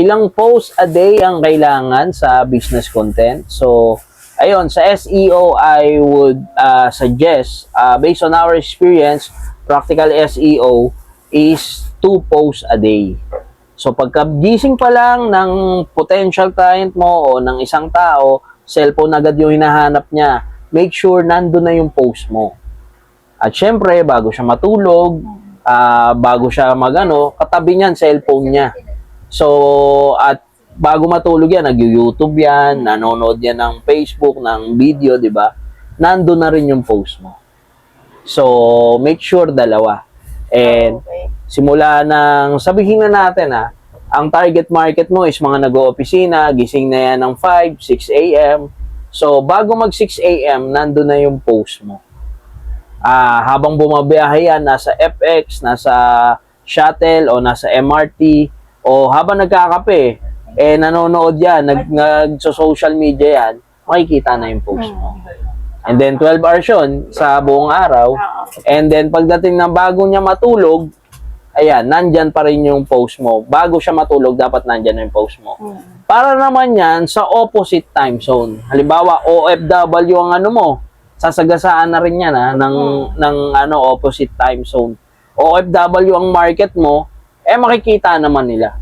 ilang posts a day ang kailangan sa business content. So, ayun, sa SEO, I would suggest, based on our experience, practical SEO is 2 posts a day. So, pagkagising pa lang ng potential client mo o ng isang tao, cellphone agad yung hinahanap niya, make sure nandun na yung post mo. At syempre, bago siya matulog, bago siya magano, katabi niyan, cellphone niya. So, at bago matulog yan, nag-YouTube yan, nanonood yan ng Facebook, ng video, di ba? Nandun na rin yung post mo. So, make sure dalawa. And, simula ng, sabihin na natin ang target market mo is mga nag-oopisina, gising na yan ng 5, 6 a.m. So, bago mag 6 a.m., nandun na yung post mo. Habang bumabiyahe yan, nasa FX, nasa shuttle, o nasa MRT, o habang nagkakape, nanonood yan, nag-social media yan, makikita na yung post mo. And then, 12 hours yun sa buong araw. And then, pagdating na bago niya matulog, ayan, nandyan pa rin yung post mo. Bago siya matulog, dapat nandyan na yung post mo. Para naman yan sa opposite time zone. Halimbawa, OFW ang ano mo, sasagasaan na rin yan ng opposite time zone. OFW ang market mo, makikita naman nila.